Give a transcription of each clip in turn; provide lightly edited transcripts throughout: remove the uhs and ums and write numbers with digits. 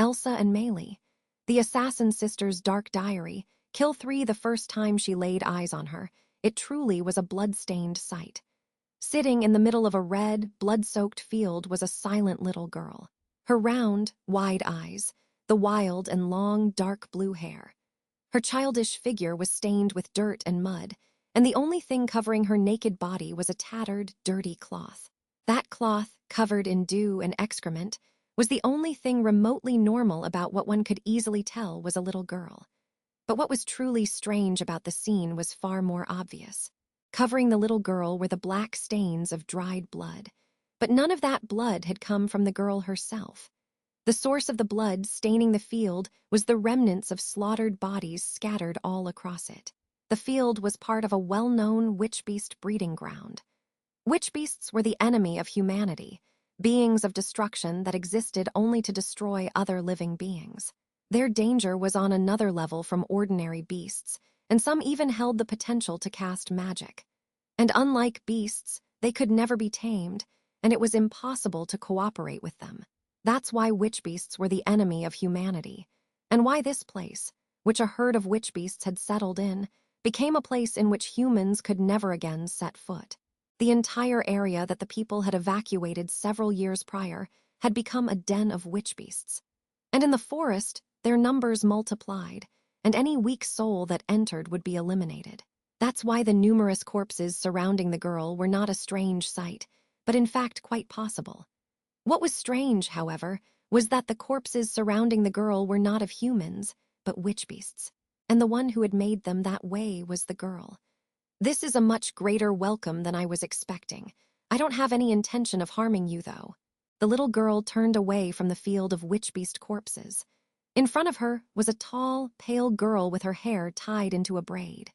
Elsa and Meili. The assassin sister's dark diary, kill 3 the first time she laid eyes on her. It truly was a blood-stained sight. Sitting in the middle of a red, blood-soaked field was a silent little girl. Her round, wide eyes, the wild and long, dark blue hair. Her childish figure was stained with dirt and mud, and the only thing covering her naked body was a tattered, dirty cloth. That cloth, covered in dew and excrement, was the only thing remotely normal about what one could easily tell was a little girl. But what was truly strange about the scene was far more obvious. Covering the little girl were the black stains of dried blood. But none of that blood had come from the girl herself. The source of the blood staining the field was the remnants of slaughtered bodies scattered all across it. The field was part of a well-known witch-beast breeding ground. Witch-beasts were the enemy of humanity, beings of destruction that existed only to destroy other living beings. Their danger was on another level from ordinary beasts, and some even held the potential to cast magic. And unlike beasts, they could never be tamed, and it was impossible to cooperate with them. That's why witch-beasts were the enemy of humanity, and why this place, which a herd of witch-beasts had settled in, became a place in which humans could never again set foot. The entire area that the people had evacuated several years prior had become a den of witch-beasts. And in the forest, their numbers multiplied, and any weak soul that entered would be eliminated. That's why the numerous corpses surrounding the girl were not a strange sight, but in fact quite possible. What was strange, however, was that the corpses surrounding the girl were not of humans, but witch-beasts, and the one who had made them that way was the girl. This is a much greater welcome than I was expecting. I don't have any intention of harming you, though. The little girl turned away from the field of witch-beast corpses. In front of her was a tall, pale girl with her hair tied into a braid.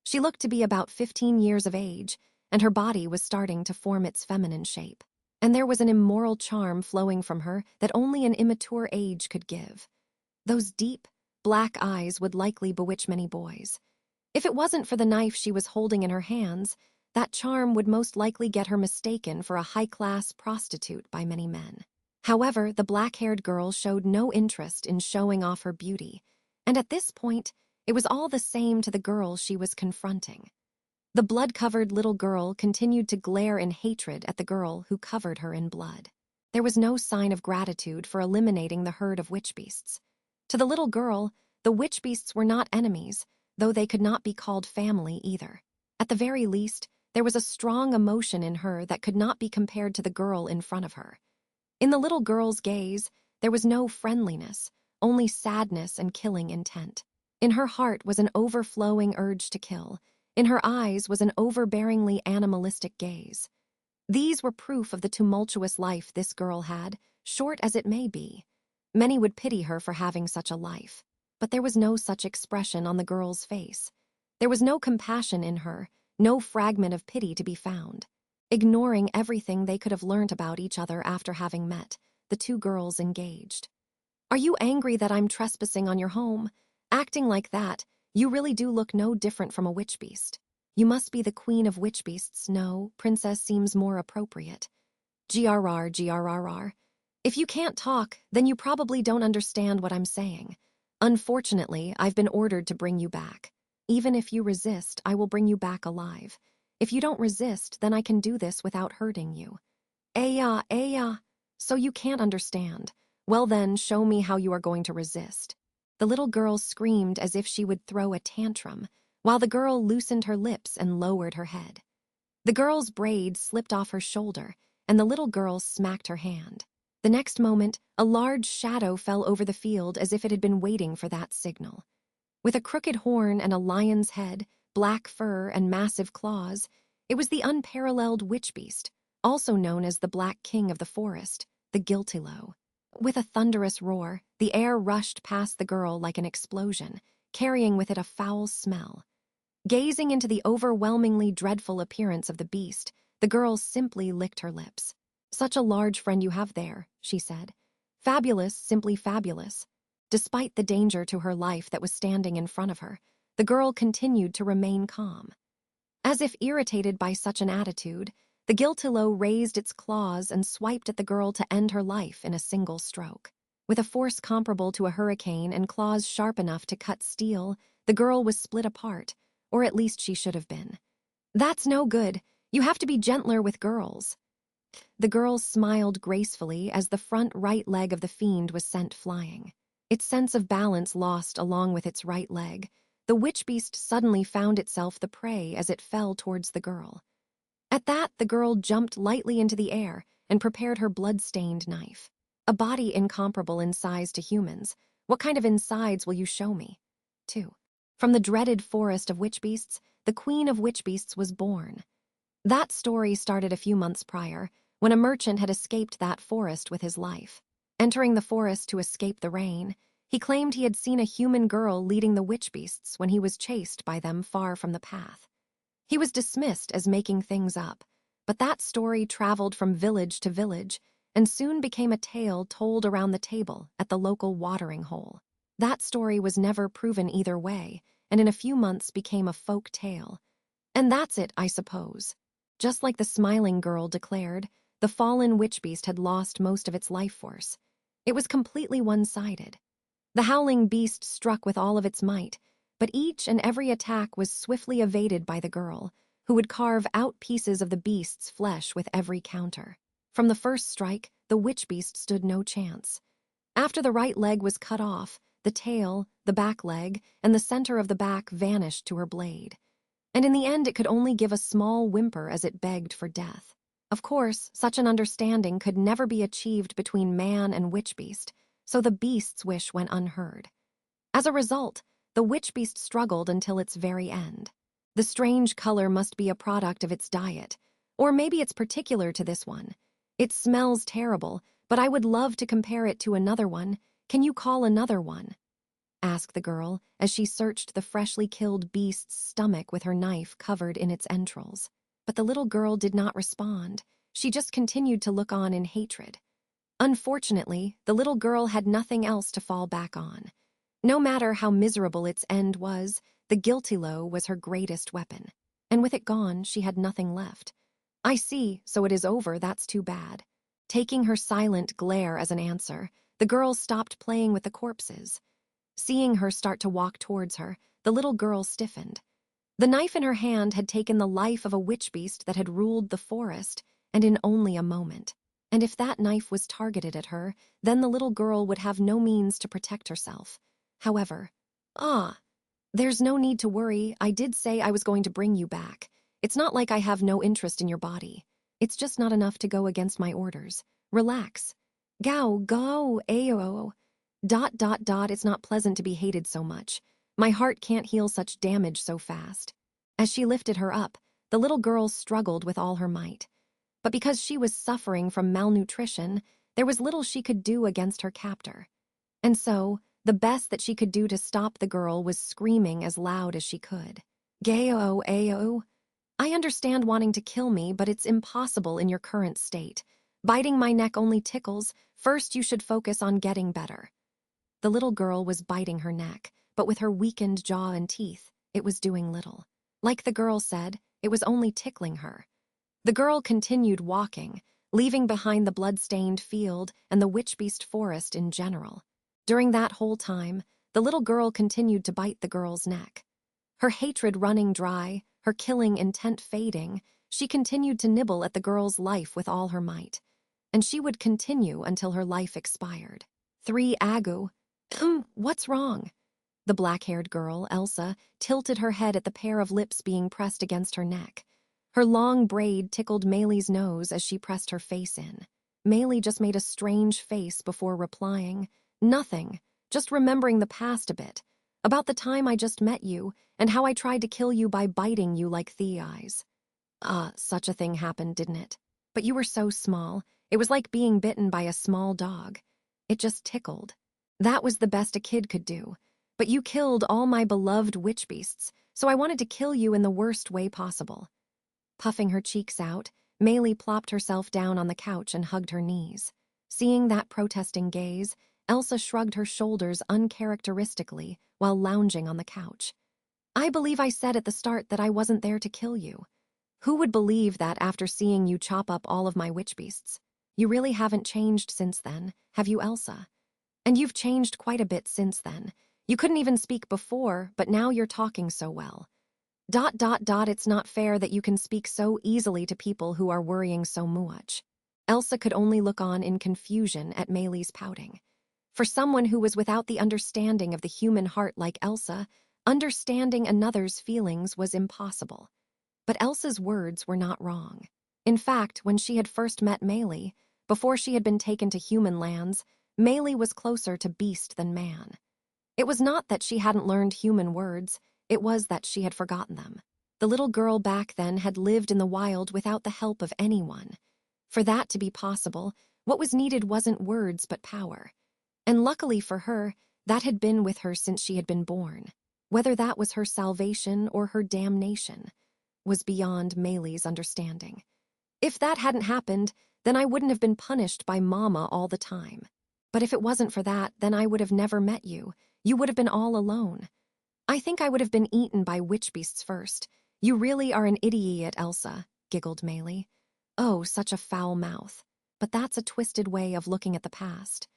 She looked to be about 15 years of age, and her body was starting to form its feminine shape. And there was an immoral charm flowing from her that only an immature age could give. Those deep, black eyes would likely bewitch many boys. If it wasn't for the knife she was holding in her hands, that charm would most likely get her mistaken for a high-class prostitute by many men. However, the black-haired girl showed no interest in showing off her beauty, and at this point, it was all the same to the girl she was confronting. The blood-covered little girl continued to glare in hatred at the girl who covered her in blood. There was no sign of gratitude for eliminating the herd of witch-beasts. To the little girl, the witch-beasts were not enemies, though they could not be called family either. At the very least, there was a strong emotion in her that could not be compared to the girl in front of her. In the little girl's gaze, there was no friendliness, only sadness and killing intent. In her heart was an overflowing urge to kill. In her eyes was an overbearingly animalistic gaze. These were proof of the tumultuous life this girl had, short as it may be. Many would pity her for having such a life. But there was no such expression on the girl's face. There was no compassion in her, no fragment of pity to be found. Ignoring everything they could have learnt about each other after having met, the two girls engaged. "Are you angry that I'm trespassing on your home? Acting like that, you really do look no different from a witch-beast. You must be the queen of witch-beasts. No, princess seems more appropriate. GRR, GRRR. If you can't talk, then you probably don't understand what I'm saying. Unfortunately, I've been ordered to bring you back. Even if you resist, I will bring you back alive. If you don't resist, then I can do this without hurting you." Aya. So you can't understand. Well then, show me how you are going to resist." The little girl screamed as if she would throw a tantrum, while the girl loosened her lips and lowered her head. The girl's braid slipped off her shoulder, and the little girl smacked her hand. The next moment, a large shadow fell over the field as if it had been waiting for that signal. With a crooked horn and a lion's head, black fur, and massive claws, it was the unparalleled witch-beast, also known as the Black King of the Forest, the Guiltilo. With a thunderous roar, the air rushed past the girl like an explosion, carrying with it a foul smell. Gazing into the overwhelmingly dreadful appearance of the beast, the girl simply licked her lips. "Such a large friend you have there," she said. "Fabulous, simply fabulous." Despite the danger to her life that was standing in front of her, the girl continued to remain calm. As if irritated by such an attitude, the Guiltilo raised its claws and swiped at the girl to end her life in a single stroke. With a force comparable to a hurricane and claws sharp enough to cut steel, the girl was split apart, or at least she should have been. "That's no good. You have to be gentler with girls." The girl smiled gracefully as the front right leg of the fiend was sent flying. Its sense of balance lost along with its right leg. The witch beast suddenly found itself the prey as it fell towards the girl. At that, the girl jumped lightly into the air and prepared her blood-stained knife. "A body incomparable in size to humans. What kind of insides will you show me?" 2. From the dreaded forest of witch beasts, the queen of witch beasts was born. That story started a few months prior, when a merchant had escaped that forest with his life. Entering the forest to escape the rain, he claimed he had seen a human girl leading the witch beasts when he was chased by them far from the path. He was dismissed as making things up, but that story traveled from village to village and soon became a tale told around the table at the local watering hole. That story was never proven either way, and in a few months became a folk tale. And that's it, I suppose. Just like the smiling girl declared, the fallen witch beast had lost most of its life force. It was completely one-sided. The howling beast struck with all of its might, but each and every attack was swiftly evaded by the girl, who would carve out pieces of the beast's flesh with every counter. From the first strike, the witch beast stood no chance. After the right leg was cut off, the tail, the back leg, and the center of the back vanished to her blade. And in the end it could only give a small whimper as it begged for death. Of course, such an understanding could never be achieved between man and witch beast, so the beast's wish went unheard. As a result, the witch beast struggled until its very end. The strange color must be a product of its diet, or maybe it's particular to this one. It smells terrible, but I would love to compare it to another one. Can you call another one?" asked the girl as she searched the freshly killed beast's stomach with her knife covered in its entrails. But the little girl did not respond. She just continued to look on in hatred. Unfortunately, the little girl had nothing else to fall back on. No matter how miserable its end was, the guilty-lo was her greatest weapon. And with it gone, she had nothing left. "I see, so it is over, that's too bad." Taking her silent glare as an answer, the girl stopped playing with the corpses. Seeing her start to walk towards her, the little girl stiffened. The knife in her hand had taken the life of a witch beast that had ruled the forest, and in only a moment. And if that knife was targeted at her, then the little girl would have no means to protect herself. However, there's no need to worry. I did say I was going to bring you back. It's not like I have no interest in your body. It's just not enough to go against my orders. Relax. Go, ayo. ... It's not pleasant to be hated so much. My heart can't heal such damage so fast." As she lifted her up, the little girl struggled with all her might. But because she was suffering from malnutrition, there was little she could do against her captor. And so, the best that she could do to stop the girl was screaming as loud as she could. "Gayo, ayo. I understand wanting to kill me, but it's impossible in your current state. Biting my neck only tickles. First, you should focus on getting better." The little girl was biting her neck, but with her weakened jaw and teeth, it was doing little. Like the girl said, it was only tickling her. The girl continued walking, leaving behind the blood-stained field and the witch-beast forest in general. During that whole time, the little girl continued to bite the girl's neck. Her hatred running dry, her killing intent fading, she continued to nibble at the girl's life with all her might. And she would continue until her life expired. 3 Agu. What's wrong?" The black-haired girl, Elsa, tilted her head at the pair of lips being pressed against her neck. Her long braid tickled Meili's nose as she pressed her face in. Meili just made a strange face before replying. "Nothing, just remembering the past a bit. About the time I just met you, and how I tried to kill you by biting you like eyes. Such a thing happened, didn't it? But you were so small, it was like being bitten by a small dog. It just tickled. That was the best a kid could do. But you killed all my beloved witch beasts, so I wanted to kill you in the worst way possible." Puffing her cheeks out, Meili plopped herself down on the couch and hugged her knees. Seeing that protesting gaze, Elsa shrugged her shoulders uncharacteristically while lounging on the couch. "I believe I said at the start that I wasn't there to kill you. Who would believe that after seeing you chop up all of my witch beasts? You really haven't changed since then, have you, Elsa? And you've changed quite a bit since then. You couldn't even speak before, but now you're talking so well. ... It's not fair that you can speak so easily to people who are worrying so much." Elsa could only look on in confusion at Meili's pouting. For someone who was without the understanding of the human heart like Elsa, understanding another's feelings was impossible. But Elsa's words were not wrong. In fact, when she had first met Meili, before she had been taken to human lands, Meili was closer to beast than man. It was not that she hadn't learned human words, it was that she had forgotten them. The little girl back then had lived in the wild without the help of anyone. For that to be possible, what was needed wasn't words but power. And luckily for her, that had been with her since she had been born. Whether that was her salvation or her damnation was beyond Meili's understanding. If that hadn't happened, then I wouldn't have been punished by Mama all the time. But if it wasn't for that, then I would have never met you. You would have been all alone. I think I would have been eaten by witch beasts first. You really are an idiot, Elsa, giggled Meili. Oh, such a foul mouth. But that's a twisted way of looking at the past.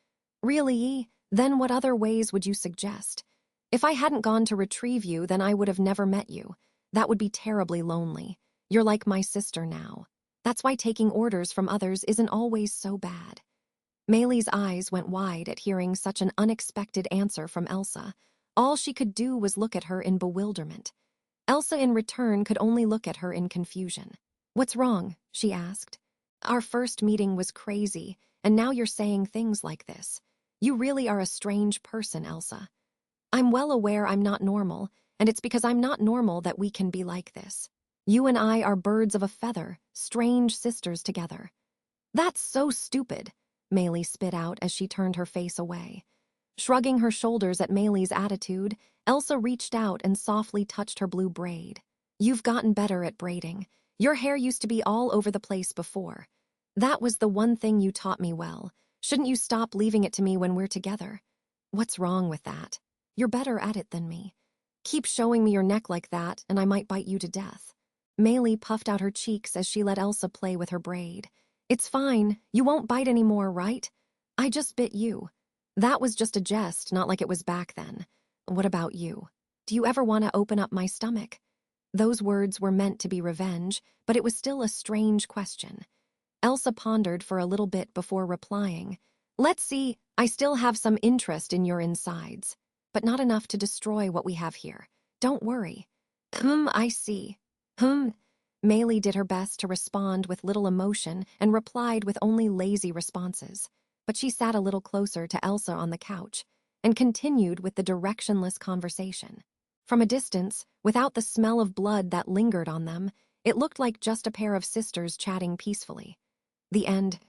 Really? Then what other ways would you suggest? If I hadn't gone to retrieve you, then I would have never met you. That would be terribly lonely. You're like my sister now. That's why taking orders from others isn't always so bad. Meili's eyes went wide at hearing such an unexpected answer from Elsa. All she could do was look at her in bewilderment. Elsa in return could only look at her in confusion. "What's wrong?" she asked. "Our first meeting was crazy, and now you're saying things like this. You really are a strange person, Elsa." "I'm well aware I'm not normal, and it's because I'm not normal that we can be like this. You and I are birds of a feather, strange sisters together." "That's so stupid," Meili spit out as she turned her face away. Shrugging her shoulders at Meili's attitude, Elsa reached out and softly touched her blue braid. "You've gotten better at braiding. Your hair used to be all over the place before. That was the one thing you taught me well. Shouldn't you stop leaving it to me when we're together?" "What's wrong with that? You're better at it than me. Keep showing me your neck like that, and I might bite you to death." Meili puffed out her cheeks as she let Elsa play with her braid. "It's fine. You won't bite anymore, right? I just bit you. That was just a jest, not like it was back then. What about you? Do you ever want to open up my stomach?" Those words were meant to be revenge, but it was still a strange question. Elsa pondered for a little bit before replying. "Let's see, I still have some interest in your insides, but not enough to destroy what we have here. Don't worry." I see. Meili did her best to respond with little emotion and replied with only lazy responses. But she sat a little closer to Elsa on the couch and continued with the directionless conversation. From a distance, without the smell of blood that lingered on them, it looked like just a pair of sisters chatting peacefully. The end.